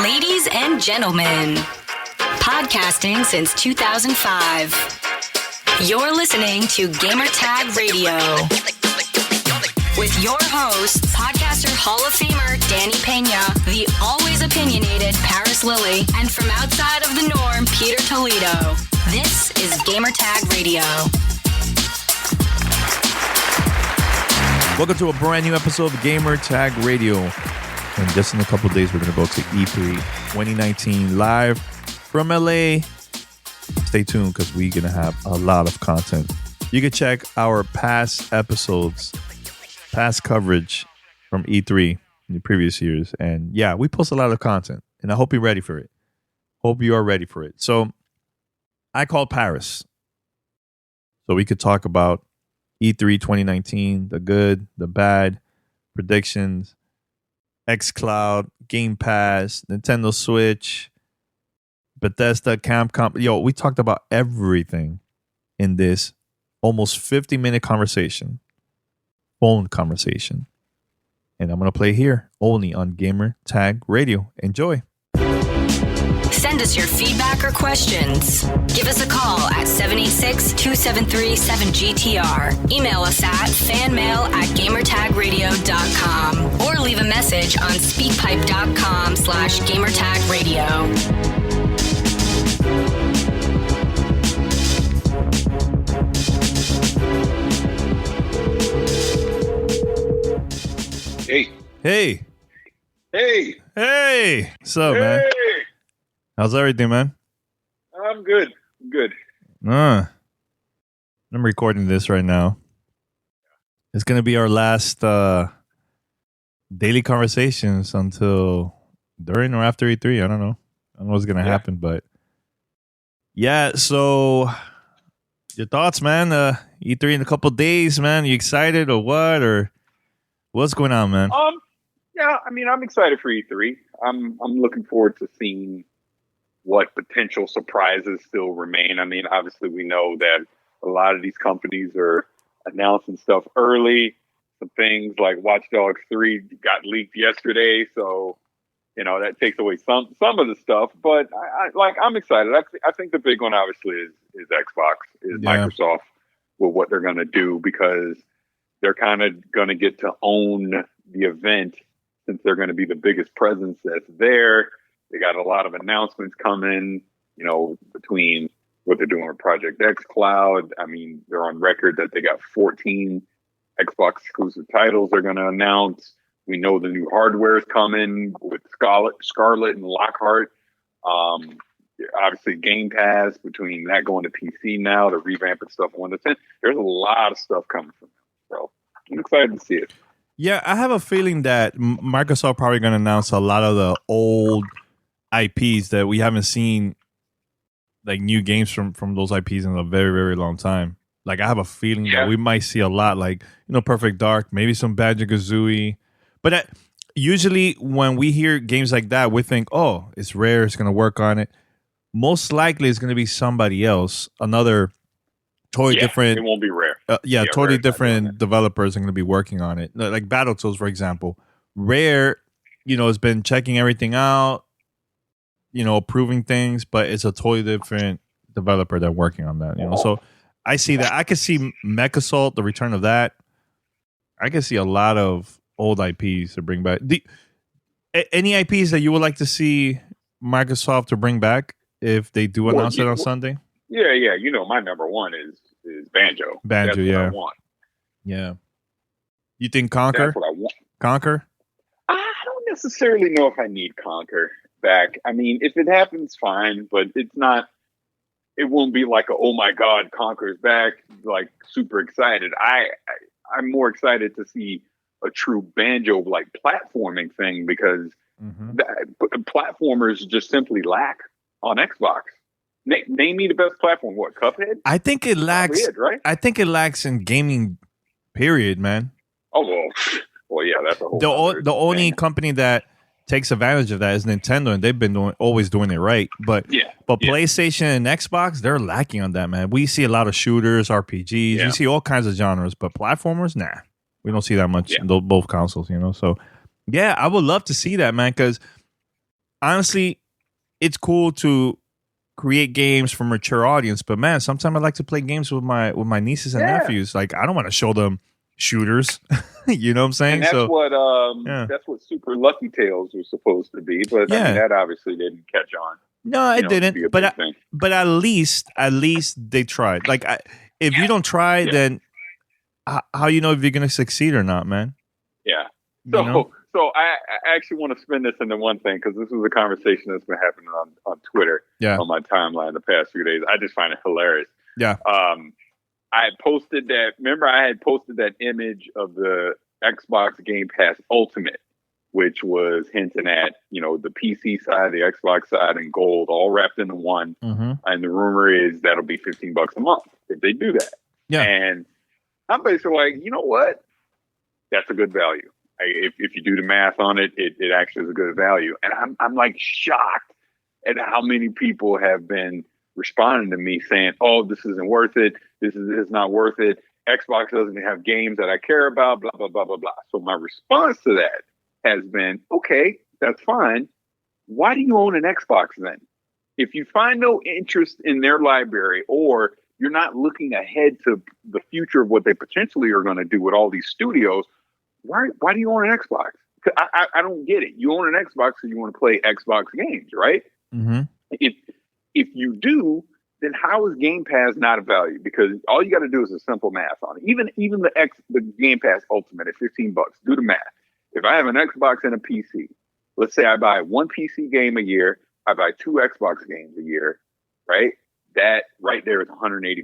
Ladies and gentlemen, podcasting since 2005. You're listening to Gamertag Radio with your host, podcaster Hall of Famer Danny Pena, the always opinionated Parris Lilly, and from outside of the norm, Peter Toledo. This is Gamertag Radio. Welcome to a brand new episode of Gamertag Radio. And just in a couple of days, we're going to go to E3 2019 live from LA. Stay tuned because we're going to have a lot of content. You can check our past episodes, past coverage from E3 in the previous years. And yeah, we post a lot of content, and I hope you're ready for it. Hope you are ready for it. So I called Parris so we could talk about E3 2019, the good, the bad, predictions, xCloud, Game Pass, Nintendo Switch, Bethesda, Capcom. Yo, we talked about everything in this almost 50-minute conversation, phone conversation. And I'm going to play here only on Gamer Tag Radio. Enjoy. Send us your feedback or questions. Give us a call at 786-273-7GTR. Email us at fanmail@gamertagradio.com or leave a message on speakpipe.com/gamertagradio. Hey. Hey. Hey. Hey. What's up, man? How's everything, man? I'm good. I'm good. I'm recording this right now. It's going to be our last daily conversations until during or after E3. I don't know. I don't know what's going to happen, but yeah. So your thoughts, man? E3 in a couple of days, man. You excited or what? Or what's going on, man? Yeah, I mean, I'm excited for E3. I'm looking forward to seeing what potential surprises still remain. I mean, obviously, we know that a lot of these companies are announcing stuff early. Some things like Watch Dogs 3 got leaked yesterday, so you know that takes away some of the stuff. But I'm excited. I think the big one, obviously, is Xbox, Microsoft with what they're going to do, because they're kind of going to get to own the event since they're going to be the biggest presence that's there. They got a lot of announcements coming, you know, between what they're doing with Project xCloud. I mean, they're on record that they got 14 Xbox exclusive titles they're going to announce. We know the new hardware is coming with Scarlet and Lockhart. Obviously, Game Pass, between that going to PC now, the revamping stuff on the 10. There's a lot of stuff coming from them. So I'm excited to see it. Yeah, I have a feeling that Microsoft probably going to announce a lot of the old IPs that we haven't seen, like new games from those IPs in a very, very long time. Like, I have a feeling that we might see a lot, like, you know, Perfect Dark, maybe some Banjo-Kazooie. But usually when we hear games like that, we think, oh, it's Rare, it's going to work on it. Most likely it's going to be somebody else, another totally different. It won't be Rare. Totally different developers are going to be working on it. Like Battletoads, for example. Rare, you know, has been checking everything out, you know, approving things, but it's a totally different developer that's working on that, you know. So I see that. I could see MechAssault, the return of that. I could see a lot of old IPs to bring back. Any IPs that you would like to see Microsoft to bring back if they do announce it on Sunday? Yeah. You know, my number one is Banjo. That's what I want. Yeah. You think Conquer? That's what I want. Conquer? I don't necessarily know if I need Conquer back. I mean, if it happens, fine, but it's not. It won't be like oh my God, Conquer's back, like super excited. I'm more excited to see a true Banjo like platforming thing, because platformers just simply lack on Xbox. Name me the best platform. What, Cuphead? I think it lacks. Cuphead, right? I think it lacks in gaming. Period, man. Oh well, yeah, that's a whole. The only company that takes advantage of that is Nintendo, and they've been always doing it right. But PlayStation and Xbox, they're lacking on that, man. We see a lot of shooters, RPGs. We see all kinds of genres, but platformers, nah, we don't see that much in both consoles, you know. So, yeah, I would love to see that, man, because honestly, it's cool to create games for mature audience, but man, sometimes I like to play games with my nieces and nephews. Like, I don't want to show them shooters. You know what I'm saying? And that's what Super Lucky Tales was supposed to be, but I mean, that obviously didn't catch on. No, it didn't. But at least they tried. Like, if you don't try, then how you know if you're gonna succeed or not, man? Yeah. So I actually want to spin this into one thing, because this was a conversation that's been happening on Twitter, on my timeline the past few days. I just find it hilarious. Yeah. I had posted that image of the Xbox Game Pass Ultimate, which was hinting at, the PC side, the Xbox side, and gold all wrapped into one. Mm-hmm. And the rumor is that'll be $15 a month if they do that. Yeah. And I'm basically like, you know what? That's a good value. If you do the math on it, it actually is a good value. And I'm like shocked at how many people have been responding to me saying, oh, this isn't worth it. This is not worth it. Xbox doesn't have games that I care about, blah, blah, blah, blah, blah. So my response to that has been, okay, that's fine. Why do you own an Xbox then? If you find no interest in their library, or you're not looking ahead to the future of what they potentially are going to do with all these studios, why do you own an Xbox? I don't get it. You own an Xbox because you want to play Xbox games, right? Mm-hmm. If you do, then how is Game Pass not a value? Because all you got to do is a simple math on it. Even the Game Pass Ultimate at $15, do the math. If I have an Xbox and a PC, let's say I buy one PC game a year, I buy two Xbox games a year, right? That right there is $180.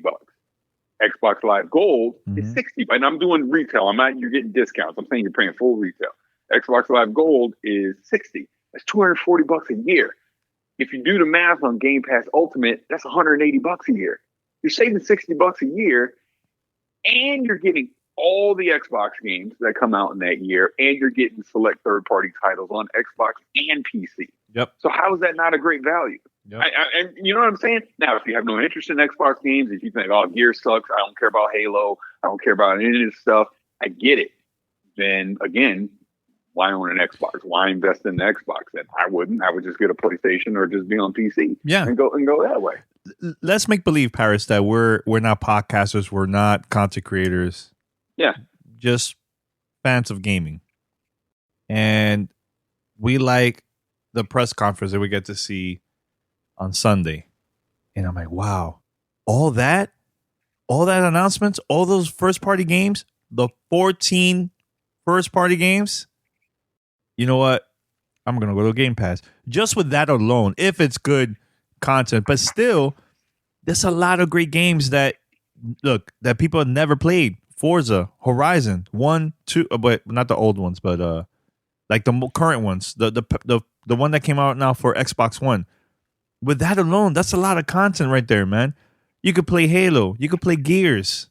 Xbox Live Gold is $60. And I'm doing retail. You're getting discounts. I'm saying you're paying full retail. Xbox Live Gold is $60. That's $240 a year. If you do the math on Game Pass Ultimate, that's $180 a year. You're saving $60 a year, and you're getting all the Xbox games that come out in that year, and you're getting select third-party titles on Xbox and PC. Yep. So how is that not a great value? Yep. And you know what I'm saying? Now, if you have no interest in Xbox games, if you think, oh, Gear sucks, I don't care about Halo, I don't care about any of this stuff, I get it. Then, again, why own an Xbox? Why invest in the Xbox? And I wouldn't. I would just get a PlayStation or just be on PC. Yeah. And go that way. Let's make believe, Parris, that we're not podcasters, we're not content creators. Yeah. Just fans of gaming. And we like the press conference that we get to see on Sunday. And I'm like, wow, all that announcements, all those first party games, the 14 first party games. You know what? I'm going to go to Game Pass. Just with that alone, if it's good content. But still, there's a lot of great games that people have never played. Forza, Horizon, 1, 2, but not the old ones, but like the current ones. The one that came out now for Xbox One. With that alone, that's a lot of content right there, man. You could play Halo. You could play Gears.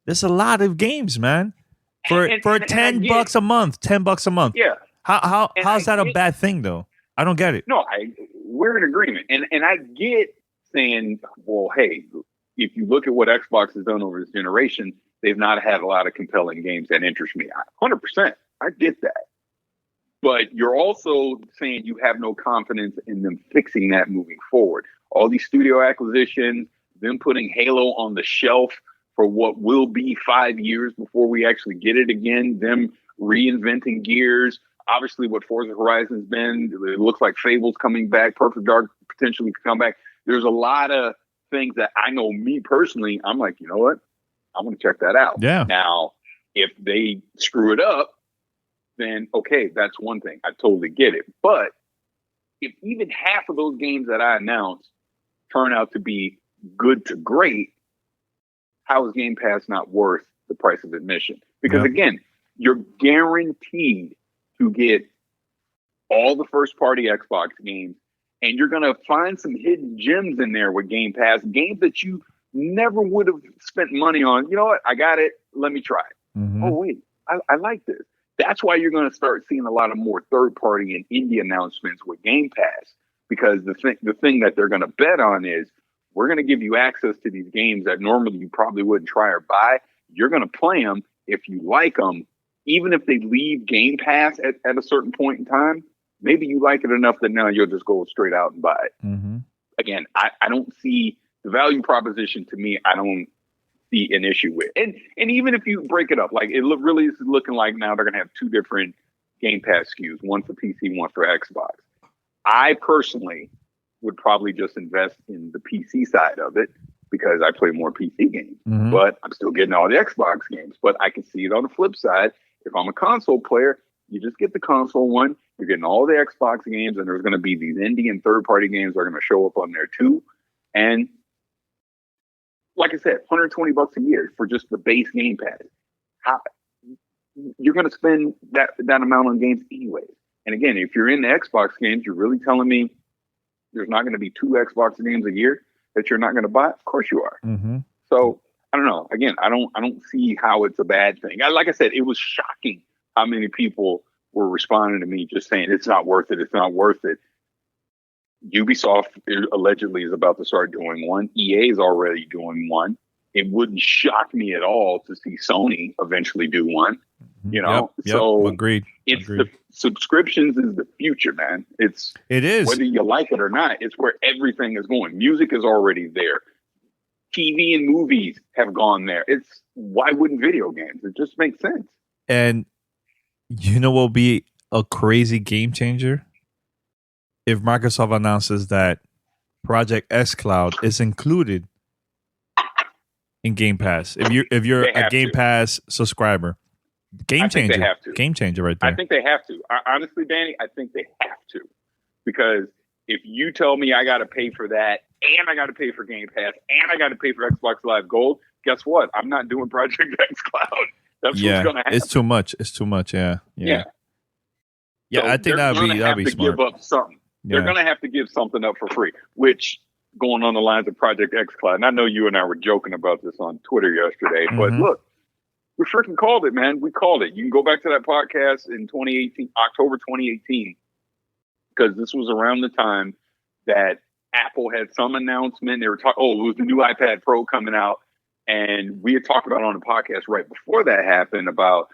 There's a lot of games, man. For $10 a month. $10 a month. Yeah. How's that a bad thing though? I don't get it. No, we're in agreement. And I get saying, well, hey, if you look at what Xbox has done over this generation, they've not had a lot of compelling games that interest me. 100%. I get that. But you're also saying you have no confidence in them fixing that moving forward. All these studio acquisitions, them putting Halo on the shelf for what will be 5 years before we actually get it again, them reinventing Gears. Obviously, what Forza Horizon's been, it looks like Fable's coming back, Perfect Dark potentially could come back. There's a lot of things that I know, me personally, I'm like, you know what? I want to check that out. Yeah. Now, if they screw it up, then okay, that's one thing. I totally get it. But if even half of those games that I announced turn out to be good to great, how is Game Pass not worth the price of admission? Because again, you're guaranteed to get all the first party Xbox games, and you're going to find some hidden gems in there with Game Pass, games that you never would have spent money on. You know what? I got it. Let me try it. Mm-hmm. Oh, wait, I like this. That's why you're going to start seeing a lot of more third party and indie announcements with Game Pass, because the thing that they're going to bet on is we're going to give you access to these games that normally you probably wouldn't try or buy. You're going to play them. If you like them, even if they leave Game Pass at a certain point in time, maybe you like it enough that now you'll just go straight out and buy it. Mm-hmm. Again, I don't see the value proposition. To me, I don't see an issue with. And even if you break it up, like really is looking like now they're going to have two different Game Pass SKUs, one for PC, one for Xbox. I personally would probably just invest in the PC side of it because I play more PC games, but I'm still getting all the Xbox games. But I can see it on the flip side. If I'm a console player, you just get the console one. You're getting all the Xbox games, and there's going to be these indie and third-party games that are going to show up on there too. And like I said, $120 a year for just the base Game Pass. You're going to spend that amount on games anyways. And again, if you're in the Xbox games, you're really telling me there's not going to be 2 Xbox games a year that you're not going to buy? Of course you are. Mm-hmm. So I don't know. Again, I don't see how it's a bad thing. Like I said, it was shocking how many people were responding to me just saying it's not worth it. It's not worth it. Ubisoft allegedly is about to start doing one. EA is already doing one. It wouldn't shock me at all to see Sony eventually do one. You know, so agreed. The subscriptions is the future, man. It is whether you like it or not. It's where everything is going. Music is already there. TV and movies have gone there. Why wouldn't video games? It just makes sense. And you know what will be a crazy game changer? If Microsoft announces that Project xCloud is included in Game Pass. If you're a Game Pass subscriber. Game changer. They have to. Game changer right there. I think they have to. Honestly, Danny, I think they have to. Because if you tell me I got to pay for that, and I got to pay for Game Pass, and I got to pay for Xbox Live Gold, guess what? I'm not doing Project xCloud. That's what's going to happen. It's too much. It's too much. Yeah. So I think that'd be smart. Give up something. They're going to have to give something up for free, which going on the lines of Project xCloud. And I know you and I were joking about this on Twitter yesterday, but look, we freaking called it, man. We called it. You can go back to that podcast in October 2018, because this was around the time that Apple had some announcement. They were talking, it was the new iPad Pro coming out. And we had talked about it on the podcast right before that happened about,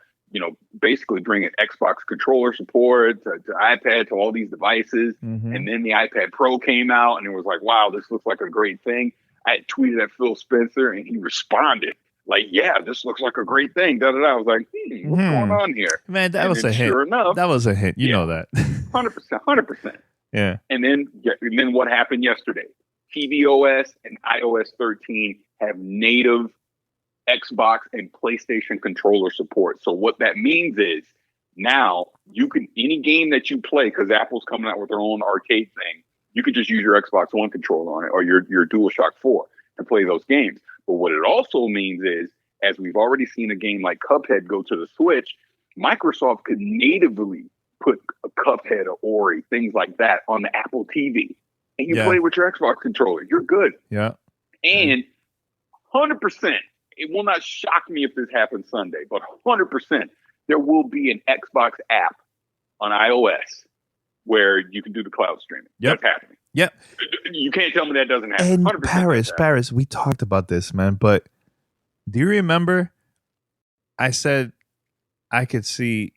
basically bringing Xbox controller support to iPad, to all these devices. And then the iPad Pro came out and it was like, wow, this looks like a great thing. I had tweeted at Phil Spencer and he responded like, yeah, this looks like a great thing. Da, da, da. I was like, what's going on here? Man, that was a hint. Sure enough, that was a hint. You know that. 100%. Yeah. And then what happened yesterday? tvOS and iOS 13 have native Xbox and PlayStation controller support. So what that means is now you can, any game that you play, because Apple's coming out with their own arcade thing, you can just use your Xbox One controller on it or your DualShock 4 and play those games. But what it also means is, as we've already seen a game like Cuphead go to the Switch, Microsoft could natively put a Cuphead or Ori, things like that, on the Apple TV. And you play with your Xbox controller. You're good. Yeah. And 100%, it will not shock me if this happens Sunday, but 100%, there will be an Xbox app on iOS where you can do the cloud streaming. Yep. That's happening. Yep. You can't tell me that doesn't happen. And Parris, we talked about this, man, but do you remember I said I could see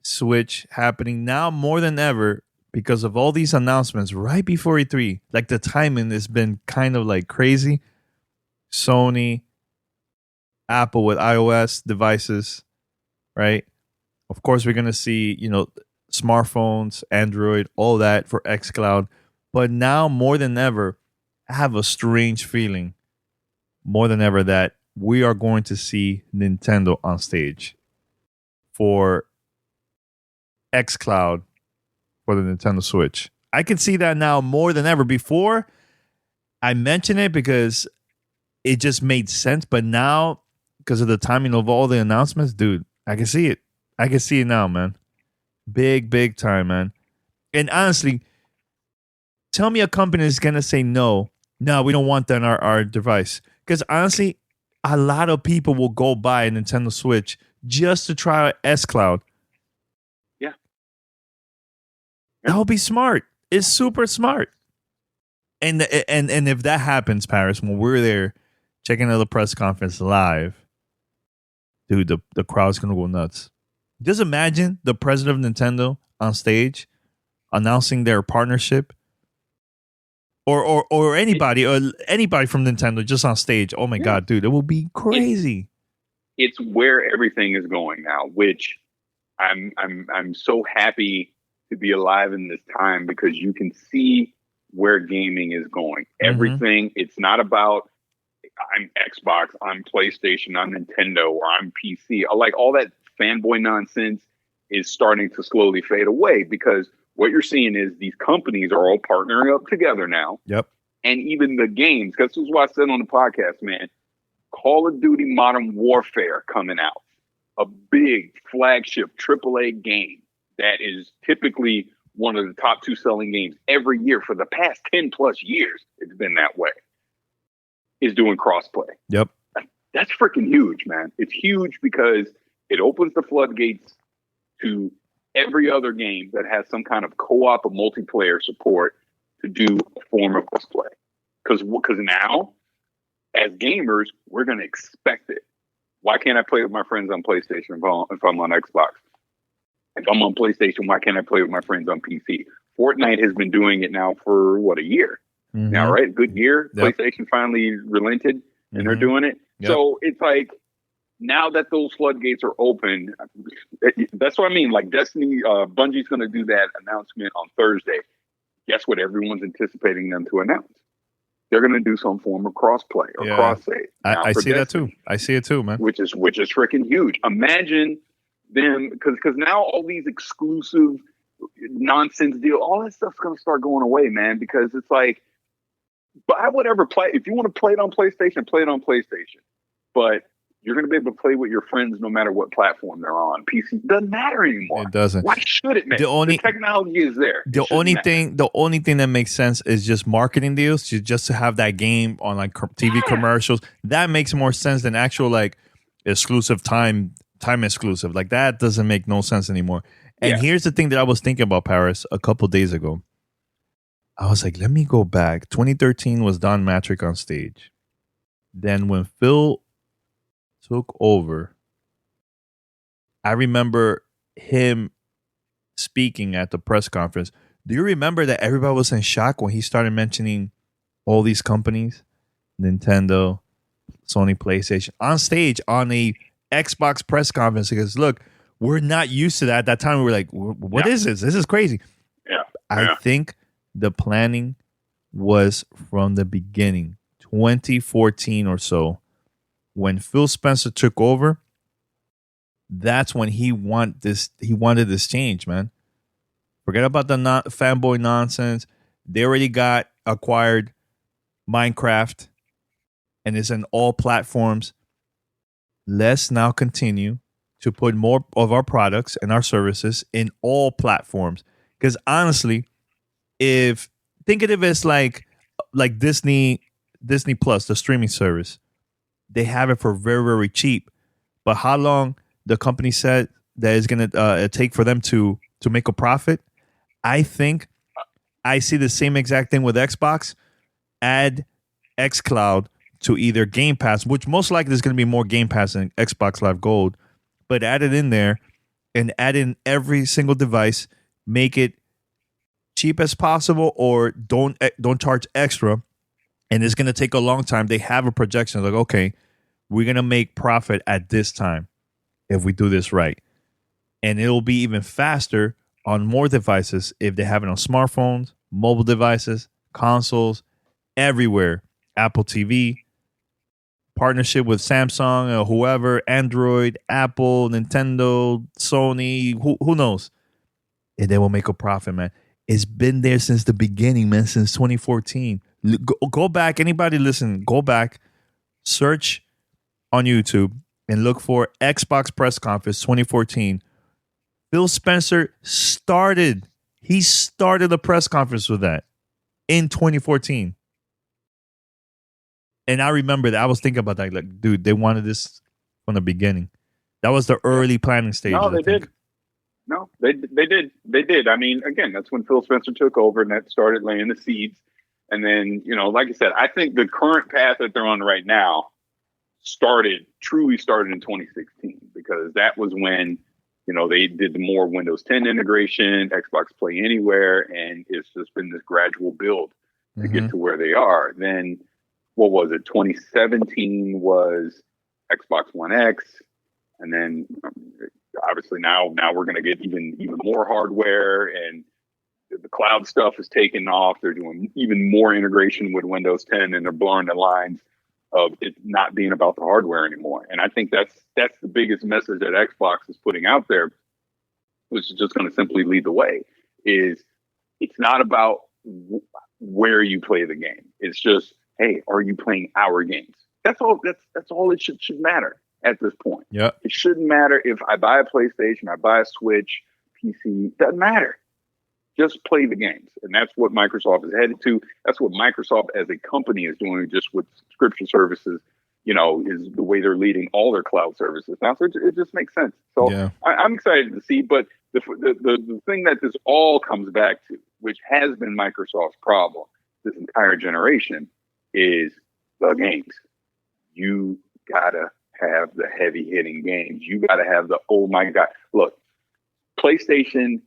Switch happening now more than ever because of all these announcements right before E3. Like the timing has been kind of like crazy. Sony, Apple with iOS devices, right? Of course, we're going to see, smartphones, Android, all that for xCloud. But now more than ever, I have a strange feeling more than ever that we are going to see Nintendo on stage for xCloud for the Nintendo Switch. I can see that now more than ever. Before, I mentioned it because it just made sense. But now, because of the timing of all the announcements, dude, I can see it. I can see it now, man. Big time, man. And honestly, tell me a company is going to say no, we don't want that on our device. Because honestly, a lot of people will go buy a Nintendo Switch just to try xCloud. Yeah. That would be smart. It's super smart. And if that happens, Parris, when we're there checking out the press conference live, dude, the crowd's going to go nuts. Just imagine the president of Nintendo on stage announcing their partnership, or anybody from Nintendo just on stage. Oh my God, dude, it will be crazy. It's where everything is going now, which I'm so happy to be alive in this time, because you can see where gaming is going. Everything, it's not about I'm Xbox, I'm PlayStation, I'm Nintendo, or I'm PC. Like, all that fanboy nonsense is starting to slowly fade away, because what you're seeing is these companies are all partnering up together now. Yep. And even the games, because this is what I said on the podcast, man, Call of Duty Modern Warfare coming out, a big flagship AAA game that is typically one of the top 2 selling games every year for the past 10 plus years. It's been that way. Is doing crossplay. Yep. That's freaking huge, man. It's huge because it opens the floodgates to every other game that has some kind of co-op or multiplayer support to do a form of crossplay. Because now, as gamers, we're going to expect it. Why can't I play with my friends on PlayStation if I'm on Xbox? If I'm on PlayStation, why can't I play with my friends on PC? Fortnite has been doing it now for, a year? Now, right? Good year. Yep. PlayStation finally relented, and they're doing it. Yep. So it's like, now that those floodgates are open, that's what I mean. Like, Destiny, Bungie's going to do that announcement on Thursday. Guess what? Everyone's anticipating them to announce. They're going to do some form of crossplay or cross-save. I see that too. I see it too, man. Which is freaking huge. Imagine them, because now all these exclusive nonsense deal, all that stuff's going to start going away, man. Because it's like, buy whatever play. If you want to play it on PlayStation, play it on PlayStation. But you're going to be able to play with your friends no matter what platform they're on. PC doesn't matter anymore. It doesn't. Why should it, man? The technology is there. The only thing that makes sense is just marketing deals, just to have that game on like TV commercials. That makes more sense than actual like exclusive time exclusive. Like, that doesn't make no sense anymore. And here's the thing that I was thinking about, Parris, a couple days ago. I was like, let me go back. 2013 was Don Matrick on stage. Then when Phil took over, I remember him speaking at the press conference. Do you remember that everybody was in shock when he started mentioning all these companies? Nintendo, Sony, PlayStation, on stage on a Xbox press conference. Because, look, we're not used to that. At that time, we were like, what is this? This is crazy. Yeah. I think the planning was from the beginning, 2014 or so, when Phil Spencer took over. That's when he wanted this change, man. Forget about the fanboy nonsense. They already got acquired Minecraft, and it's in all platforms. Let's now continue to put more of our products and our services in all platforms. Because honestly, think of it as like Disney Plus, the streaming service. They have it for very, very cheap. But how long the company said that it's going to take for them to make a profit? I think I see the same exact thing with Xbox. Add xCloud to either Game Pass, which most likely is going to be more Game Pass than Xbox Live Gold. But add it in there and add in every single device. Make it cheap as possible, or don't charge extra. And it's going to take a long time. They have a projection like, okay, we're going to make profit at this time if we do this right. And it'll be even faster on more devices if they have it on smartphones, mobile devices, consoles, everywhere. Apple TV, partnership with Samsung or whoever, Android, Apple, Nintendo, Sony, who knows? And they will make a profit, man. It's been there since the beginning, man, since 2014. Go back, anybody listen, go back, search on YouTube and look for Xbox press conference 2014. Phil Spencer started the press conference with that in 2014. And I remember that I was thinking about that, like, dude, they wanted this from the beginning. That was the early planning stage. No, they did. No, they did. They did. I mean, again, that's when Phil Spencer took over and that started laying the seeds. And then, like I said, I think the current path that they're on right now truly started in 2016, because that was when They did the more Windows 10 integration, Xbox Play Anywhere, and it's just been this gradual build to get to where they are. Then, what was it? 2017 was Xbox One X, and then obviously now we're going to get even more hardware, and the cloud stuff is taking off. They're doing even more integration with Windows 10, and they're blurring the lines of it not being about the hardware anymore. And I think that's the biggest message that Xbox is putting out there, which is just going to simply lead the way, is it's not about where you play the game. It's just, hey, are you playing our games? That's all. That's all it should matter at this point. Yeah. It shouldn't matter if I buy a PlayStation, I buy a Switch, PC. Doesn't matter. Just play the games. And that's what Microsoft is headed to. That's what Microsoft as a company is doing, just with subscription services, is the way they're leading all their cloud services now. So it just makes sense. So yeah. I'm excited to see. But the thing that this all comes back to, which has been Microsoft's problem this entire generation, is the games. You got to have the heavy hitting games. You got to have the, oh my God. Look, PlayStation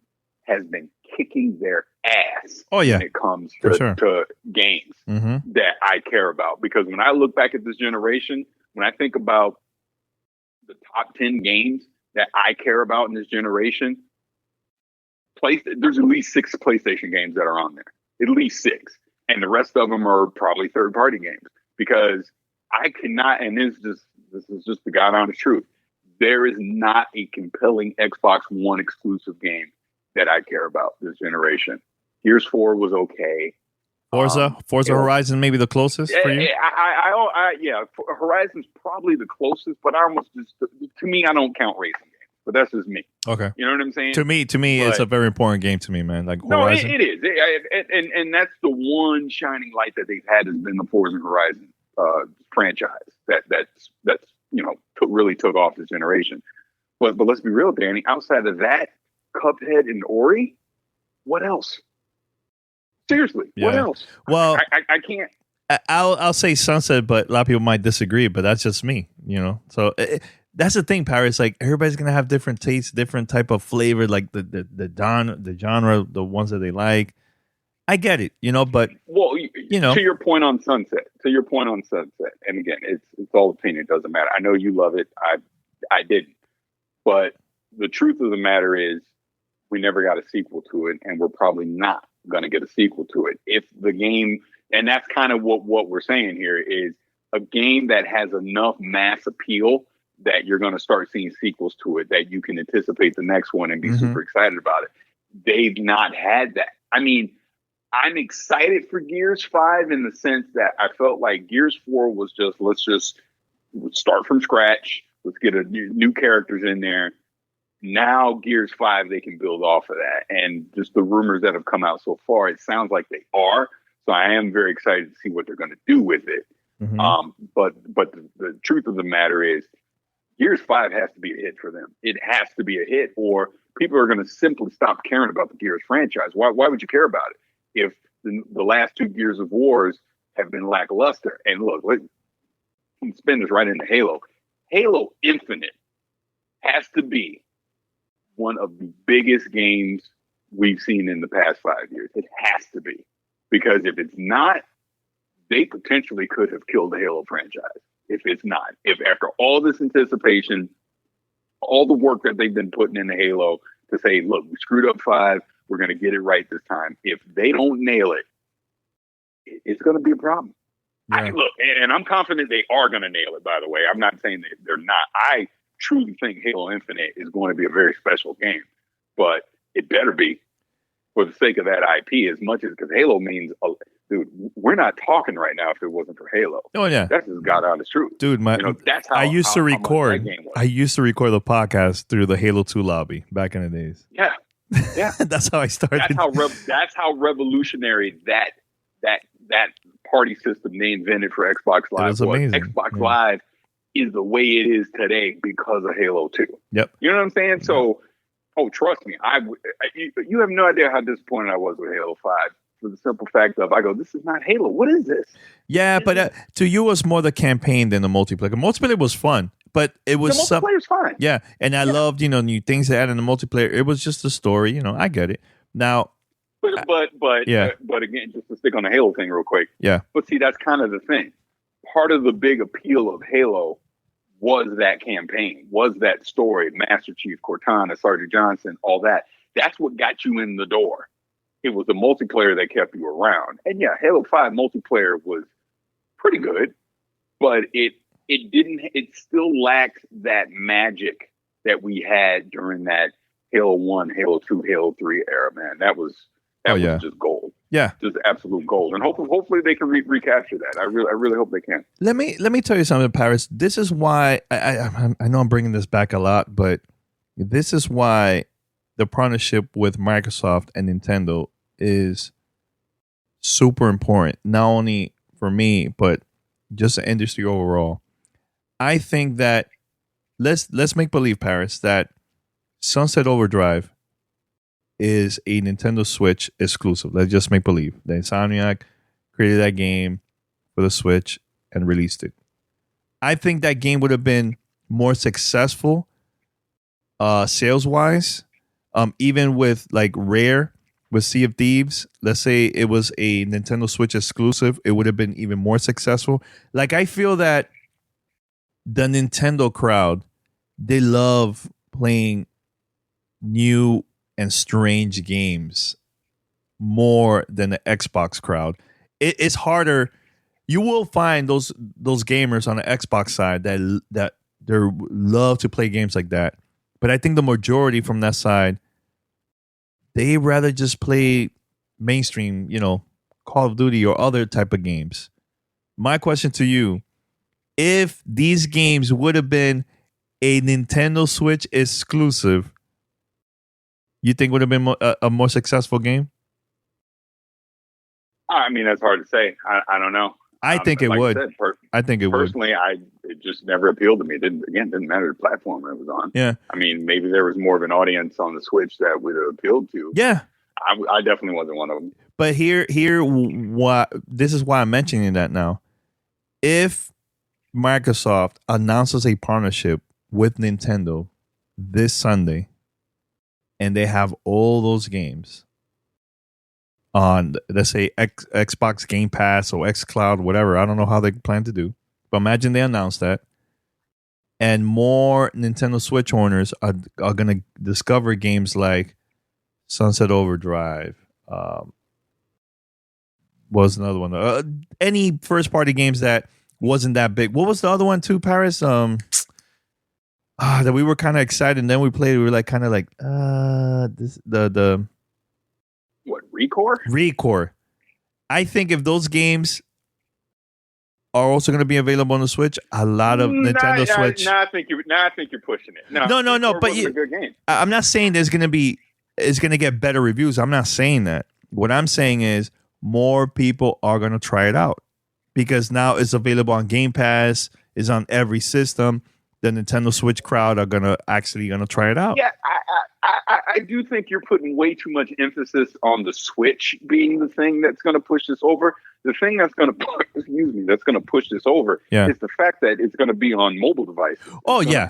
has been kicking their ass when it comes to games that I care about. Because when I look back at this generation, when I think about the top 10 games that I care about in this generation, there's at least 6 PlayStation games that are on there. At least 6. And the rest of them are probably third-party games. Because I cannot, and this is just the God honest truth, there is not a compelling Xbox One exclusive game that I care about this generation. Gears 4 was okay. Forza Horizon maybe the closest for you? Yeah, Horizon's probably the closest, but I almost just, to me, I don't count racing games. But that's just me. Okay. You know what I'm saying? To me, it's a very important game to me, man. Like Horizon. No, it is. And that's the one shining light that they've had has been the Forza Horizon franchise that's really took off this generation. But let's be real, Danny. Outside of that, Cuphead and Ori, what else? Seriously, what else? Well, I can't. I'll say Sunset, but a lot of people might disagree. But that's just me, So that's the thing, Parris. Like everybody's gonna have different tastes, different type of flavor, like the genre, the ones that they like. I get it, but to your point on Sunset, and again, it's all opinion. It doesn't matter. I know you love it. I didn't, but the truth of the matter is, we never got a sequel to it, and we're probably not going to get a sequel to it. If the game, and that's kind of what we're saying here, is a game that has enough mass appeal that you're going to start seeing sequels to it, that you can anticipate the next one and be super excited about it. They've not had that. I mean, I'm excited for Gears 5 in the sense that I felt like Gears 4 was just, let's start from scratch. Let's get new characters in there. Now Gears 5, they can build off of that. And just the rumors that have come out so far, it sounds like they are. So I am very excited to see what they're going to do with it. But the truth of the matter is, Gears 5 has to be a hit for them. It has to be a hit, or people are going to simply stop caring about the Gears franchise. Why would you care about it if the last 2 Gears of Wars have been lackluster? And look, let's spin this right into Halo. Halo Infinite has to be one of the biggest games we've seen in the past 5 years. It has to be. Because if it's not, they potentially could have killed the Halo franchise. If it's not. If after all this anticipation, all the work that they've been putting into Halo to say, look, we screwed up 5, we're going to get it right this time. If they don't nail it, it's going to be a problem. Yeah. Look, and I'm confident they are going to nail it, by the way. I'm not saying that they're not. I truly think Halo Infinite is going to be a very special game, but it better be for the sake of that IP as much as, because Halo means, dude, we're not talking right now if it wasn't for Halo. Oh yeah. That's just God honest truth. Dude, that's how I used to record the podcast through the Halo 2 lobby back in the days. Yeah. Yeah. That's how I started. That's how revolutionary that party system they invented for Xbox Live was. Amazing. Xbox Live is the way it is today because of Halo 2. Yep. You know what I'm saying? Yeah. So, trust me, you have no idea how disappointed I was with Halo 5 for the simple fact of, I go, this is not Halo. What is this? Yeah, but to you, it was more the campaign than the multiplayer. The multiplayer was fun, But it was the multiplayer's fine. Yeah, and I loved new things they added in the multiplayer. It was just a story. I get it. Now, but again, just to stick on the Halo thing real quick. Yeah. But see, that's kind of the thing. Part of the big appeal of Halo was that campaign, was that story, Master Chief, Cortana, Sergeant Johnson, all that. That's what got you in the door. It was the multiplayer that kept you around. And yeah, Halo 5 multiplayer was pretty good, but it still lacks that magic that we had during that Halo 1, Halo 2, Halo 3 era, man. That was just gold. Yeah. Just absolute gold. And hopefully they can recapture that. I really hope they can. Let me tell you something, Parris. This is why I know I'm bringing this back a lot, but this is why the partnership with Microsoft and Nintendo is super important, not only for me, but just the industry overall. I think that let's make believe, Parris, that Sunset Overdrive is a Nintendo Switch exclusive. Let's just make believe that Insomniac created that game for the Switch and released it. I think that game would have been more successful sales-wise, even with like Rare, with Sea of Thieves. Let's say it was a Nintendo Switch exclusive, it would have been even more successful. Like, I feel that the Nintendo crowd, they love playing new and strange games more than the Xbox crowd. It's harder. You will find those gamers on the Xbox side that they love to play games like that. But I think the majority from that side, they rather just play mainstream, Call of Duty or other type of games. My question to you, if these games would have been a Nintendo Switch exclusive, you think would have been a more successful game? I mean, that's hard to say. I don't know. I think it would. I think it would. Personally, it just never appealed to me. It didn't matter the platform it was on. Yeah. I mean, maybe there was more of an audience on the Switch that would have appealed to. Yeah. I definitely wasn't one of them. But this is why I'm mentioning that now. If Microsoft announces a partnership with Nintendo this Sunday, and they have all those games on, let's say, Xbox Game Pass or xCloud, whatever. I don't know how they plan to do. But imagine they announce that. And more Nintendo Switch owners are going to discover games like Sunset Overdrive. Was another one. Any first-party games that wasn't that big. What was the other one too, Parris? That we were kind of excited, and then we played. We were like, kind of like, the what, Recore? Recore. I think if those games are also going to be available on the Switch, a lot of Nintendo Switch. I think you're pushing it. No. But a good game. I'm not saying it's going to get better reviews. I'm not saying that. What I'm saying is more people are going to try it out because now it's available on Game Pass. It's on every system. The Nintendo Switch crowd are gonna try it out. Yeah, I do think you're putting way too much emphasis on the Switch being the thing that's going to push this over. The thing that's going to push this over is the fact that it's going to be on mobile devices.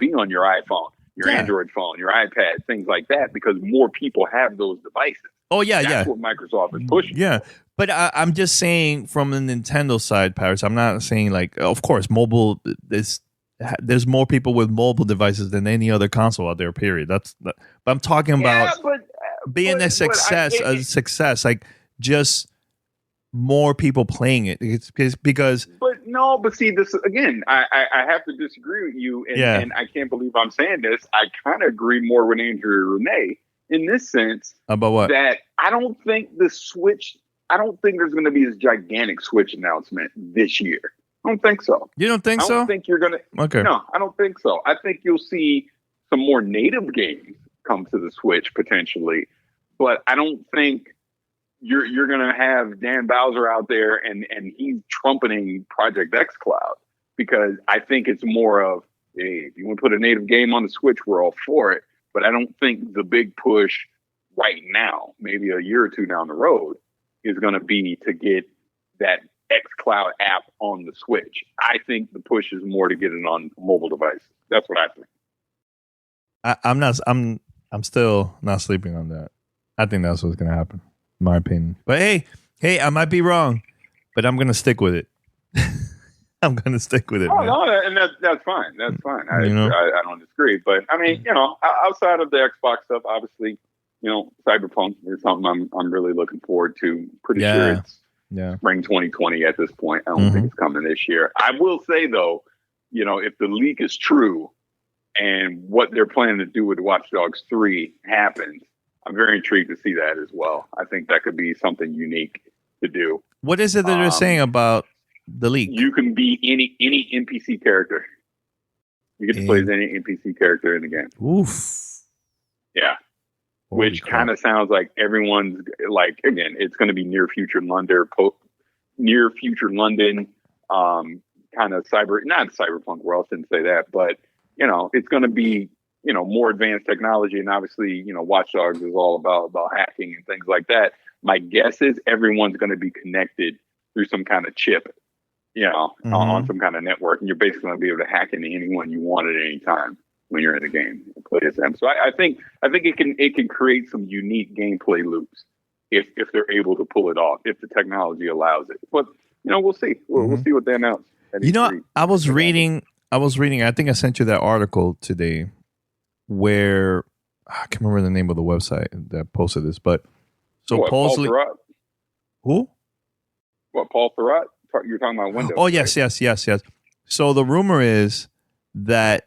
Be on your iPhone, your Android phone, your iPad, things like that, because more people have those devices. That's what Microsoft is pushing. Yeah. But I'm just saying from the Nintendo side, Parris, I'm not saying like, of course, mobile is. There's more people with mobile devices than any other console out there. Period. But I'm talking about being a success, like just more people playing it. It's because. But see, this again. I have to disagree with you, and I can't believe I'm saying this. I kind of agree more with Andrew Renee in this sense. About what? That I don't think the Switch. I don't think there's going to be this gigantic Switch announcement this year. I don't think so. You don't think so? I don't think you're going to. Okay. No, I don't think so. I think you'll see some more native games come to the Switch potentially, but I don't think you're going to have Dan Bowser out there and he's trumpeting Project xCloud, because I think it's more of, hey, if you want to put a native game on the Switch, we're all for it. But I don't think the big push right now, maybe a year or two down the road, is going to be to get that xCloud app on the Switch. I think the push is more to get it on mobile devices. That's what I think. I'm still not sleeping on that. I think that's what's going to happen, in my opinion. But hey, I might be wrong, but I'm going to stick with it. I'm going to stick with it. Oh, no, and that's fine. That's fine. I don't disagree. But I mean, outside of the Xbox stuff, obviously, Cyberpunk is something I'm really looking forward to. Pretty sure it's spring 2020 at this point. I don't think it's coming this year. I will say though, if the leak is true and what they're planning to do with Watch Dogs 3 happens, I'm very intrigued to see that as well. I think that could be something unique to do. What is it that they're saying about the leak? You can be any NPC character. You get to play as any NPC character in the game. Oof. Yeah. Which kind of sounds like everyone's like, again, it's going to be near future London, kind of not cyberpunk world. I didn't say that, but it's going to be, more advanced technology. And obviously, Watch Dogs is all about hacking and things like that. My guess is everyone's going to be connected through some kind of chip, on some kind of network. And you're basically going to be able to hack into anyone you want at any time when you're in the game and play as them. So I think it can create some unique gameplay loops if they're able to pull it off, if the technology allows it. But, we'll see. We'll see what they announce. I was reading, I think I sent you that article today where I can't remember the name of the website that posted this, but supposedly who? What, Paul Thurrott? You're talking about Windows. Oh, yes. So the rumor is that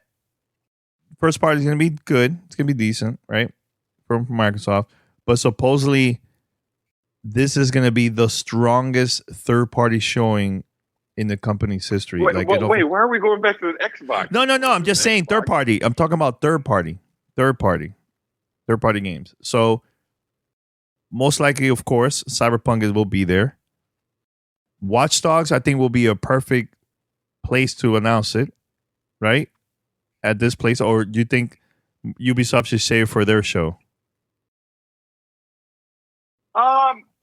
first party is going to be good. It's going to be decent, right? From Microsoft. But supposedly this is going to be the strongest third party showing in the company's history. Wait, why are we going back to the Xbox? No. I'm just saying third party. I'm talking about third party games. So most likely, of course, Cyberpunk will be there. Watch Dogs, I think, will be a perfect place to announce it, right? At this place, or do you think Ubisoft should save for their show?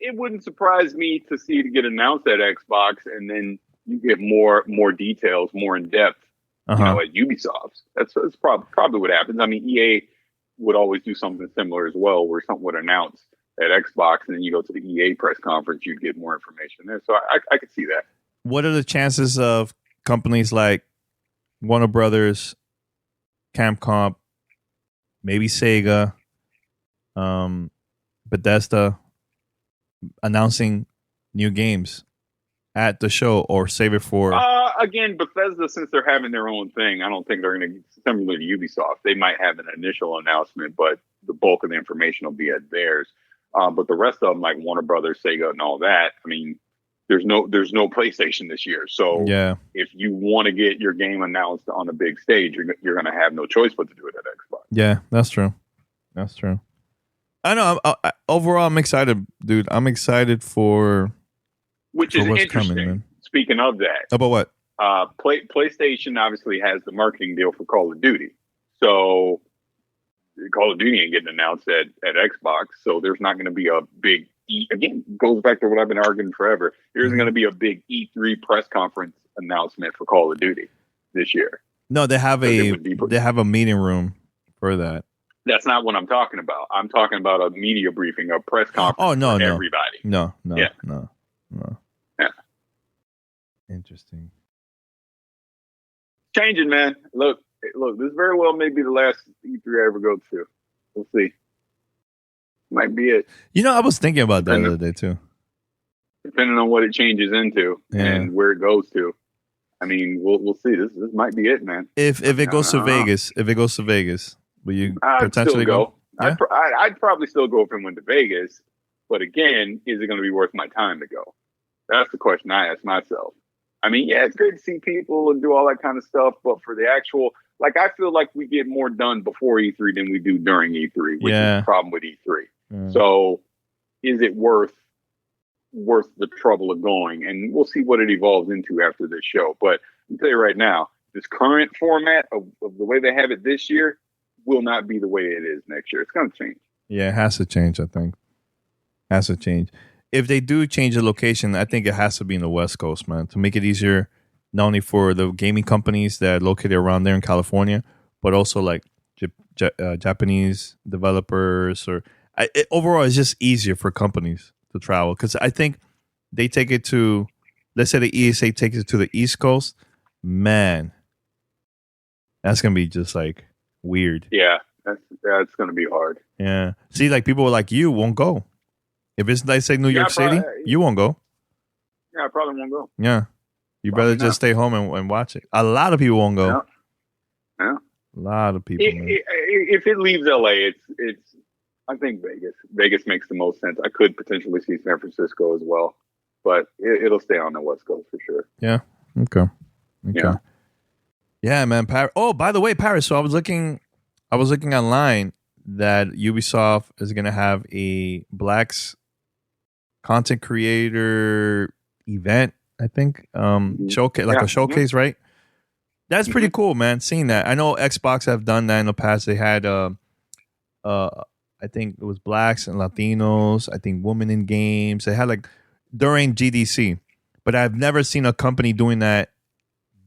It wouldn't surprise me to see it get announced at Xbox, and then you get more details, more in depth, at Ubisoft. That's probably what happens. I mean, EA would always do something similar as well, where something would announce at Xbox, and then you go to the EA press conference, you'd get more information there. So I could see that. What are the chances of companies like Warner Brothers, Capcom, maybe Sega, Bethesda announcing new games at the show, or save it for? Again, Bethesda, since they're having their own thing, I don't think they're going to, similar to Ubisoft, they might have an initial announcement, but the bulk of the information will be at theirs. But the rest of them, like Warner Brothers, Sega, and all that, I mean, there's no PlayStation this year. So if you want to get your game announced on a big stage, you're going to have no choice but to do it at Xbox. Yeah, that's true. I know. Overall, I'm excited, dude. I'm excited for which is what's interesting. Coming, man. Speaking of that, about what? PlayStation obviously has the marketing deal for Call of Duty, so Call of Duty ain't getting announced at Xbox, so there's not going to be a big again, goes back to what I've been arguing forever. There isn't going to be a big E3 press conference announcement for Call of Duty this year. No, they have a meeting room for that. That's not what I'm talking about. I'm talking about a media briefing, a press conference for everybody. No. Yeah. Interesting. Changing, man. Look, this very well may be the last E3 I ever go to. We'll see. Might be it. I was thinking about that the other day too. Depending on what it changes into and where it goes to. I mean, we'll see. This might be it, man. If it goes to Vegas, will you potentially go? Yeah? I'd probably still go if it went to Vegas. But again, is it going to be worth my time to go? That's the question I ask myself. I mean, yeah, it's great to see people and do all that kind of stuff, but for the actual, I feel like we get more done before E3 than we do during E3, which is the problem with E3. Yeah. So, is it worth the trouble of going? And we'll see what it evolves into after this show. But I'll tell you right now, this current format of the way they have it this year will not be the way it is next year. It's going to change. Yeah, it has to change, I think. Has to change. if they do change the location, I think it has to be in the West Coast, man, to make it easier, not only for the gaming companies that are located around there in California, but also like Japanese developers overall, it's just easier for companies to travel because I think they take it to, let's say the ESA takes it to the East Coast, man, that's gonna be just like weird. Yeah, that's gonna be hard. Yeah, see, like people like you won't go if it's like say New York City, you won't go. Yeah, I probably won't go. Yeah, you better just stay home and watch it. A lot of people won't go. Yeah. A lot of people. If it leaves LA, it's. I think Vegas. Vegas makes the most sense. I could potentially see San Francisco as well, but it'll stay on the West Coast for sure. Yeah. Okay. Yeah, man. Oh, by the way, Parris. So I was looking online that Ubisoft is going to have a Blacks content creator event. I think showcase, like a showcase, right? That's pretty cool, man. Seeing that, I know Xbox have done that in the past. They had, I think it was Blacks and Latinos. I think women in games. They had like during GDC, but I've never seen a company doing that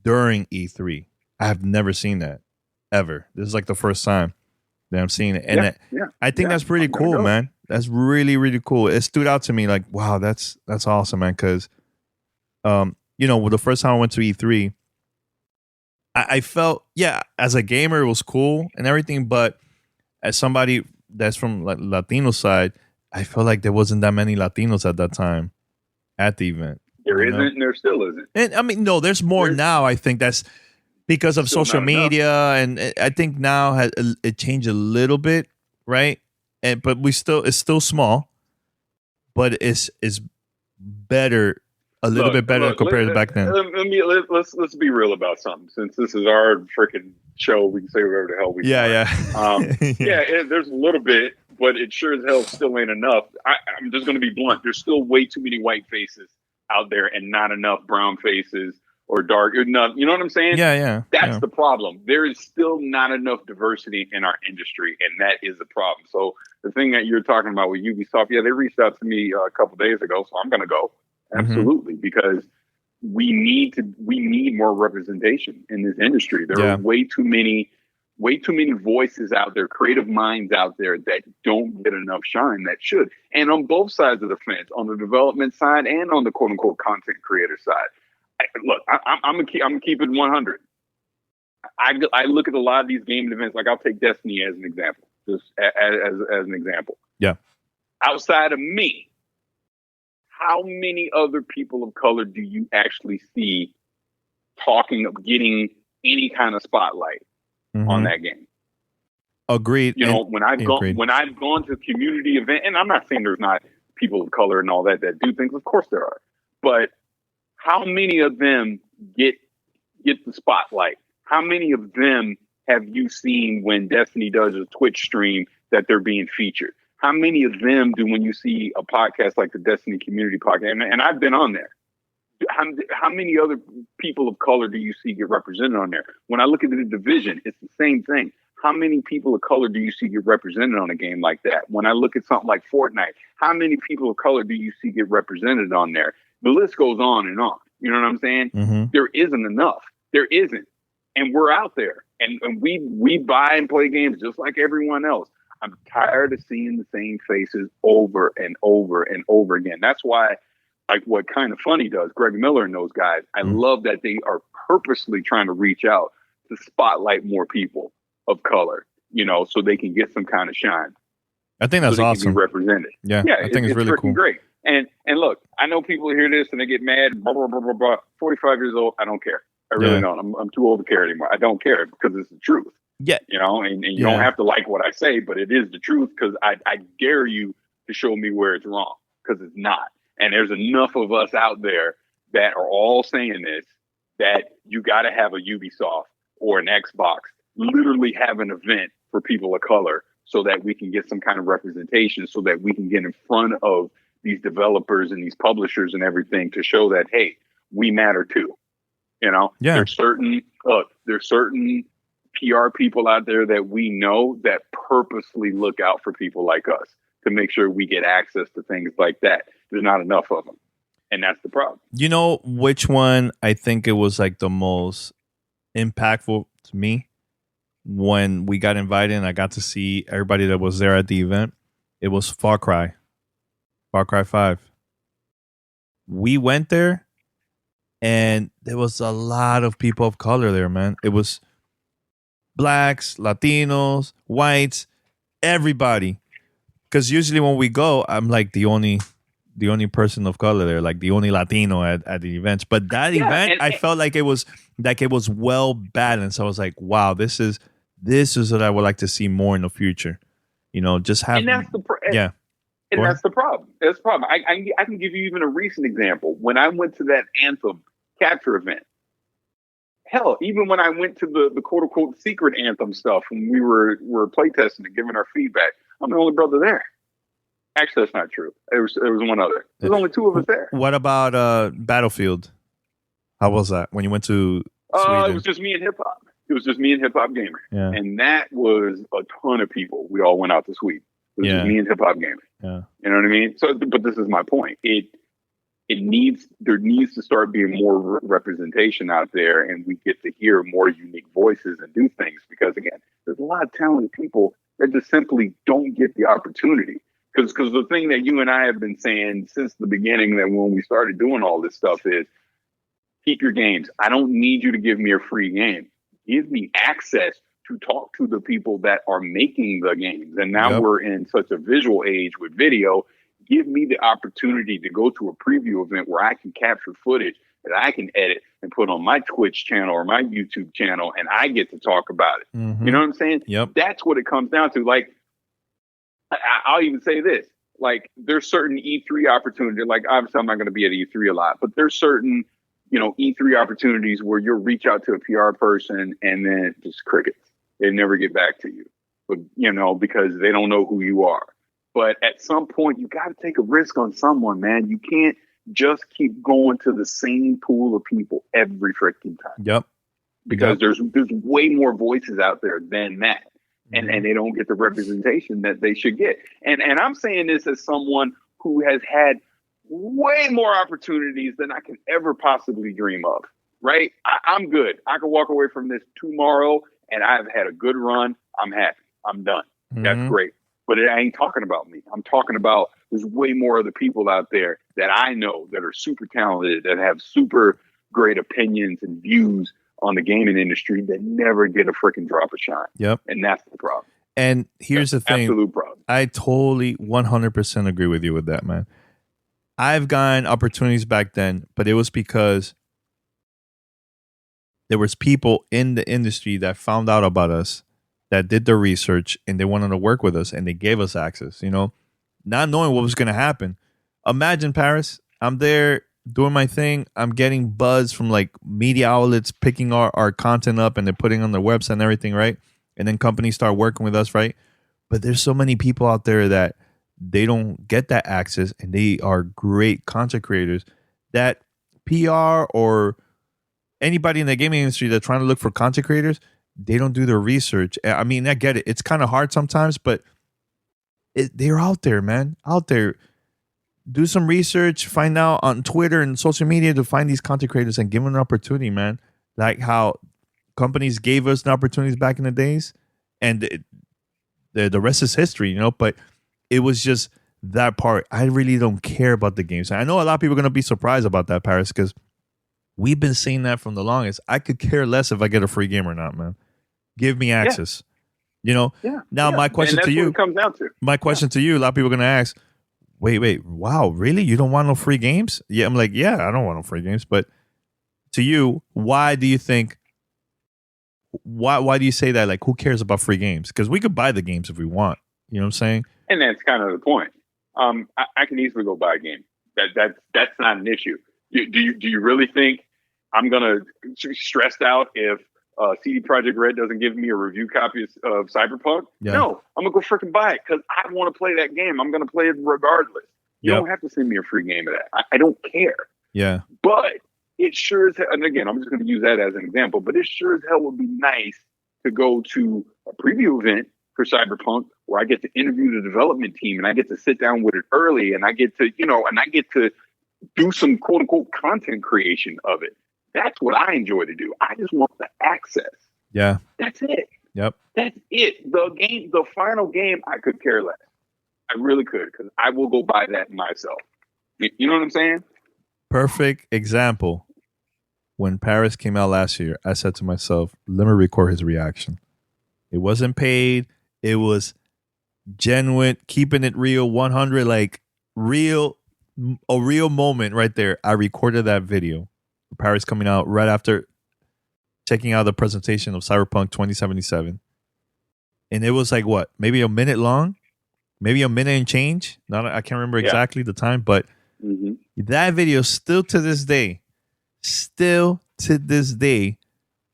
during E3. I have never seen that ever. This is like the first time that I'm seeing it, and I think that's pretty cool, man. That's really, really cool. It stood out to me like, wow, that's awesome, man. Because, the first time I went to E3. I felt, as a gamer, it was cool and everything. But as somebody that's from like Latino side, I felt like there wasn't that many Latinos at that time at the event. There isn't, and there still isn't. And I mean, no, there's more now. I think that's because of social media, and I think now it changed a little bit, right? But it's still small, but it's better. A little bit better compared to back then. Let's be real about something. Since this is our freaking show, we can say whatever the hell we want. There's a little bit, but it sure as hell still ain't enough. I'm just going to be blunt. There's still way too many white faces out there and not enough brown faces or dark. You know what I'm saying? That's the problem. There is still not enough diversity in our industry, and that is the problem. So the thing that you're talking about with Ubisoft, they reached out to me a couple days ago, so I'm going to go. Absolutely, because we need more representation in this industry. There are way too many voices out there, creative minds out there that don't get enough shine that should. And on both sides of the fence, on the development side and on the quote unquote content creator side. I'm gonna keep it 100. I look at a lot of these gaming events, like I'll take Destiny as an example, just as an example. Yeah. Outside of me, how many other people of color do you actually see talking of getting any kind of spotlight on that game? Agreed. When I've gone to a community event, and I'm not saying there's not people of color and all that do things. Of course there are, but how many of them get the spotlight? How many of them have you seen when Destiny does a Twitch stream that they're being featured? How many of them do when you see a podcast like the Destiny Community Podcast? And I've been on there. How many other people of color do you see get represented on there? When I look at the Division, it's the same thing. How many people of color do you see get represented on a game like that? When I look at something like Fortnite, how many people of color do you see get represented on there? The list goes on and on. You know what I'm saying? There isn't enough. There isn't. And we're out there. And we buy and play games just like everyone else. I'm tired of seeing the same faces over and over and over again. That's why, like what Kind of Funny does, Greg Miller and those guys, I love that they are purposely trying to reach out to spotlight more people of color, so they can get some kind of shine. I think that's awesome. Can be represented. Yeah, I think it's really cool. Great. And look, I know people hear this and they get mad. Blah, blah, blah, blah, blah. 45 years old, I don't care. I really don't. I'm too old to care anymore. I don't care because it's the truth. Yeah. And you don't have to like what I say, but it is the truth because I dare you to show me where it's wrong because it's not. And there's enough of us out there that are all saying this, that you got to have a Ubisoft or an Xbox literally have an event for people of color so that we can get some kind of representation, so that we can get in front of these developers and these publishers and everything to show that, hey, we matter too. There's certain PR people out there that we know that purposely look out for people like us to make sure we get access to things like that. there's not enough of them, and that's the problem. You know which one I think it was like the most impactful to me when we got invited and I got to see everybody that was there at the event? It was Far Cry 5. We went there and there was a lot of people of color there, man. It was blacks, Latinos, whites, everybody. Because usually when we go, I'm like the only person of color there, like the only Latino at the events. But that event, I felt like it was well balanced. I was like, wow, this is what I would like to see more in the future. You know, just have and that's the that's the problem. That's the problem. I can give you even a recent example. When I went to that Anthem capture event, hell, even when I went to the quote unquote secret Anthem stuff when we were playtesting and giving our feedback, I'm the only brother there. Actually, that's not true. There was one other. There's only two of us there. What about Battlefield? How was that when you went to Sweden? It was just me and hip hop. It was just me and Hip Hop Gamer. Yeah. And that was a ton of people. We all went out to Sweden. It was just me and Hip Hop Gamer. Yeah. You know what I mean? So, but this is my point. There needs to start being more representation out there, and we get to hear more unique voices and do things, because again, there's a lot of talented people that just simply don't get the opportunity. Because the thing that you and I have been saying since the beginning, that when we started doing all this stuff, is keep your games. I don't need you to give me a free game. Give me access to talk to the people that are making the games. And now we're in such a visual age with video. Give me the opportunity to go to a preview event where I can capture footage that I can edit and put on my Twitch channel or my YouTube channel, and I get to talk about it. Mm-hmm. You know what I'm saying? Yep. That's what it comes down to. Like, I'll even say this. Like, there's certain E3 opportunities. Like, obviously, I'm not going to be at E3 a lot, but there's certain, E3 opportunities where you'll reach out to a PR person and then just crickets. They never get back to you, but because they don't know who you are. But at some point, you got to take a risk on someone, man. You can't just keep going to the same pool of people every freaking time. Yep. Because there's way more voices out there than that. And they don't get the representation that they should get. And I'm saying this as someone who has had way more opportunities than I can ever possibly dream of, right? I'm good. I can walk away from this tomorrow and I've had a good run. I'm happy. I'm done. That's great. But I ain't talking about me. I'm talking about there's way more other people out there that I know that are super talented, that have super great opinions and views on the gaming industry that never get a freaking drop of shine. Yep. And that's the problem. And here's the thing. Absolute problem. I totally 100% agree with you with that, man. I've gotten opportunities back then, but it was because there was people in the industry that found out about us, that did the research, and they wanted to work with us, and they gave us access, not knowing what was going to happen. Imagine, Parris, I'm there doing my thing. I'm getting buzz from like media outlets picking our content up and they're putting on their website and everything, right? And then companies start working with us, right? But there's so many people out there that they don't get that access, and they are great content creators that PR or anybody in the gaming industry that's trying to look for content creators, they don't do their research. I mean, I get it. It's kind of hard sometimes, but they're out there, man. Out there. Do some research, find out on Twitter and social media to find these content creators and give them an opportunity, man. Like how companies gave us the opportunities back in the days, and the rest is history, But it was just that part. I really don't care about the games. I know a lot of people are going to be surprised about that, Parris, because we've been saying that from the longest. I could care less if I get a free game or not, man. Give me access. Now, my question to you, what it comes down to. My question to you, a lot of people are going to ask, wait, wow, really? You don't want no free games? Yeah, I'm like, yeah, I don't want no free games. But to you, why do you think, why do you say that? Like, who cares about free games? Because we could buy the games if we want. You know what I'm saying? And that's kind of the point. I can easily go buy a game. That's not an issue. Do you really think I'm gonna be stressed out if CD Projekt Red doesn't give me a review copy of Cyberpunk? Yeah. No, I'm gonna go freaking buy it because I want to play that game. I'm gonna play it regardless. You don't have to send me a free game of that. I don't care. Yeah. But it sure as hell, and again, I'm just gonna use that as an example. But it sure as hell would be nice to go to a preview event for Cyberpunk where I get to interview the development team and I get to sit down with it early and I get to, and I get to do some quote unquote content creation of it. That's what I enjoy to do. I just want the access. Yeah. That's it. Yep. That's it. The final game, I could care less. I really could, because I will go buy that myself. You know what I'm saying? Perfect example. When Parris came out last year, I said to myself, let me record his reaction. It wasn't paid. It was genuine, keeping it real, 100, like real, a real moment right there. I recorded that video. Parris coming out right after checking out the presentation of Cyberpunk 2077. And it was like, what, maybe a minute long? Maybe a minute and change? I can't remember exactly the time, but that video still to this day,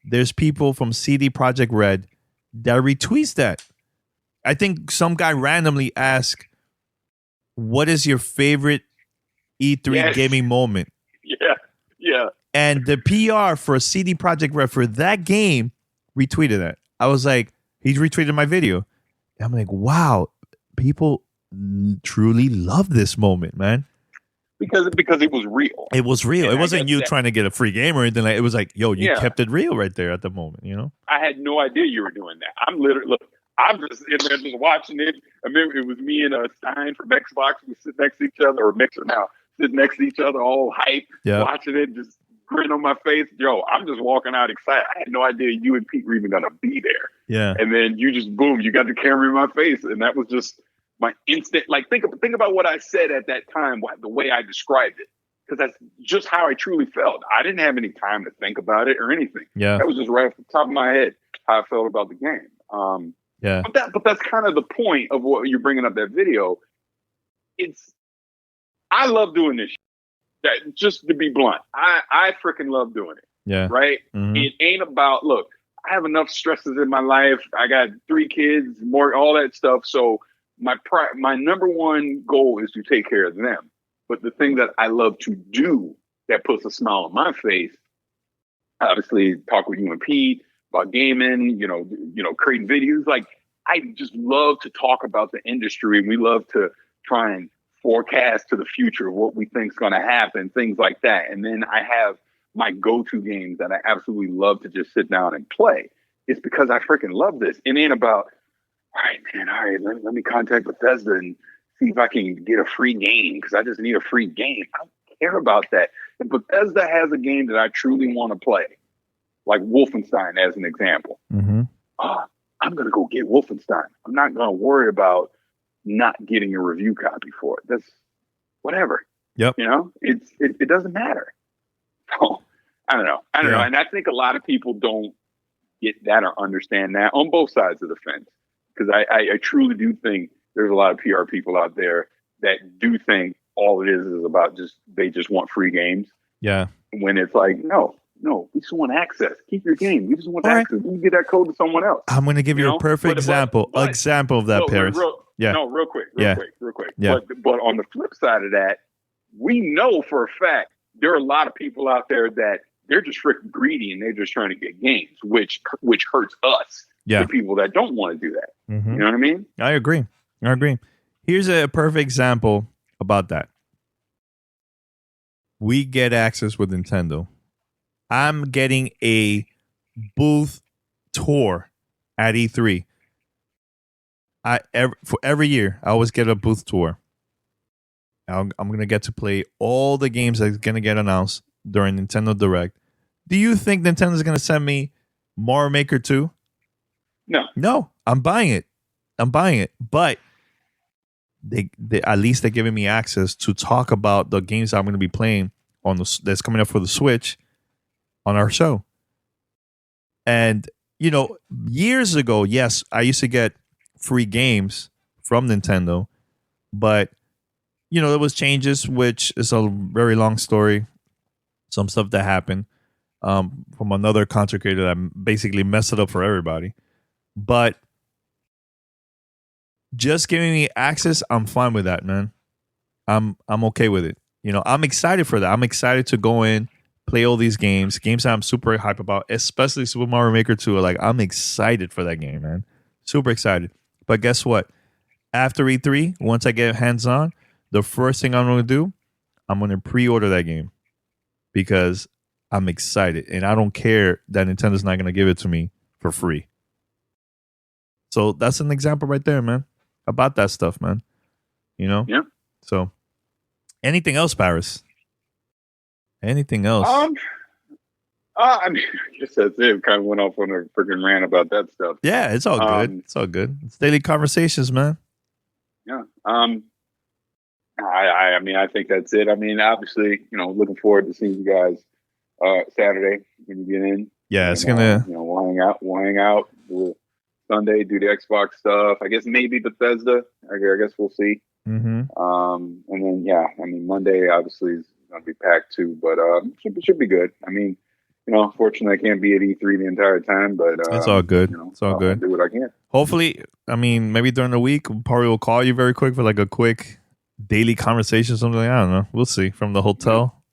there's people from CD Projekt Red that retweets that. I think some guy randomly asked, what is your favorite E3 gaming moment? Yeah. And the PR for CD Projekt Red for that game retweeted that. I was like, he retweeted my video. And I'm like, wow, people truly love this moment, man. Because it was real. It was real. And it wasn't you trying to get a free game or anything like. It was like, yo, you kept it real right there at the moment. I had no idea you were doing that. I'm just in there just watching it. I mean, it was me and Stein from Xbox. We sit next to each other, or Mixer now, sit next to each other, all hype, watching it, just grin on my face. Yo, I'm just walking out excited. I had no idea you and Pete were even gonna be there. Yeah. And then you just boom, you got the camera in my face, and that was just my instant. Like think about what I said at that time, the way I described it, because that's just how I truly felt. I didn't have any time to think about it or anything. Yeah, that was just right off the top of my head how I felt about the game. But that's kind of the point of what you're bringing up that video. I love doing this. That, just to be blunt, I freaking love doing it. Yeah. Right. Mm-hmm. It ain't about, look, I have enough stresses in my life. I got 3 kids, more, all that stuff. So my number one goal is to take care of them. But the thing that I love to do that puts a smile on my face, obviously talk with you and Pete about gaming, creating videos. Like, I just love to talk about the industry, and we love to try and forecast to the future of what we think is going to happen, things like that. And then I have my go-to games that I absolutely love to just sit down and play. It's because I freaking love this. It ain't about, all right, let me contact Bethesda and see if I can get a free game, because I just need a free game. I don't care about that. If Bethesda has a game that I truly want to play, like Wolfenstein as an example, I'm going to go get Wolfenstein. I'm not going to worry about not getting a review copy for it. That's whatever. Yep. It doesn't matter. So I don't know. And I think a lot of people don't get that or understand that on both sides of the fence. Because I truly do think there's a lot of PR people out there that do think all it is about they just want free games. Yeah. When it's like, no, we just want access. Keep your game. We just want access. You can get that code to someone else. I'm going to give you a perfect example of that, Parris. Real quick. Yeah. But on the flip side of that, we know for a fact there are a lot of people out there that they're just freaking greedy and they're just trying to get games, which hurts us. Yeah. The people that don't want to do that. Mm-hmm. You know what I mean? I agree. Here's a perfect example about that. We get access with Nintendo. I'm getting a booth tour at E3. For every year, I always get a booth tour. I'm going to get to play all the games that's going to get announced during Nintendo Direct. Do you think Nintendo's going to send me Mario Maker 2? No, I'm buying it. But they at least they're giving me access to talk about the games I'm going to be playing that's coming up for the Switch on our show. And years ago, yes, I used to get free games from Nintendo, but there was changes, which is a very long story. Some stuff that happened from another content creator that basically messed it up for everybody. But just giving me access, I'm fine with that, man. I'm okay with it. I'm excited for that. I'm excited to go in, play all these games that I'm super hype about, especially Super Mario Maker 2. Like, I'm excited for that game, man. Super excited. But guess what? After E3, once I get hands on, the first thing I'm going to do, I'm going to pre-order that game because I'm excited. And I don't care that Nintendo's not going to give it to me for free. So that's an example right there, man. About that stuff, man. You know? Yeah. So anything else, Parris? Anything else? I mean, I guess that's it. Kind of went off on a freaking rant about that stuff. Yeah, it's all good. It's all good. It's daily conversations, man. Yeah. I mean, I think that's it. I mean, obviously, looking forward to seeing you guys Saturday when you get in. Yeah, it's gonna. We'll hang out. We'll Sunday do the Xbox stuff. I guess maybe Bethesda. I guess we'll see. Mm-hmm. And then I mean, Monday obviously is gonna be packed too, but should be good. I mean, unfortunately, I can't be at E3 the entire time, but it's all good. It's all good. I'll do what I can. Hopefully, I mean, maybe during the week, probably will call you very quick for like a quick daily conversation, something like, I don't know. We'll see from the hotel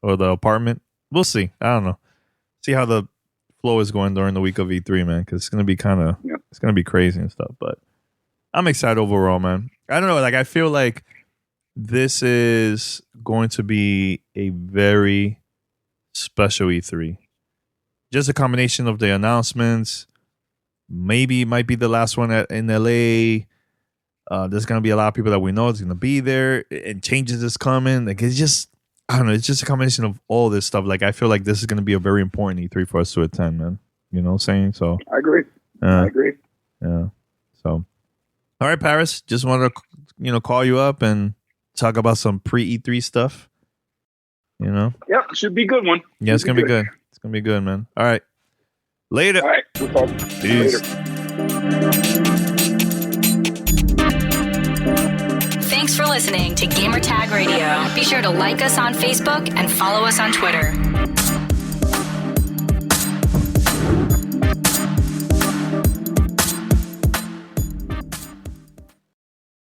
or the apartment. We'll see. I don't know. See how the flow is going during the week of E3, man, because it's gonna be it's gonna be crazy and stuff. But I'm excited overall, man. I don't know. Like I feel like this is going to be a very special E3. Just a combination of the announcements. Maybe it might be the last one in LA. There's gonna be a lot of people that we know is gonna be there, and changes is coming. Like it's just, I don't know. It's just a combination of all this stuff. Like I feel like this is gonna be a very important E3 for us to attend, man. You know what I'm saying? So I agree. I agree. Yeah. So, all right, Parris. Just wanted to call you up and talk about some pre E3 stuff. Yeah, should be a good one. Yeah, it's gonna be good. It's gonna be good, man. All right. Later. All right. We'll talk Peace. Later. Thanks for listening to Gamertag Radio. Be sure to like us on Facebook and follow us on Twitter.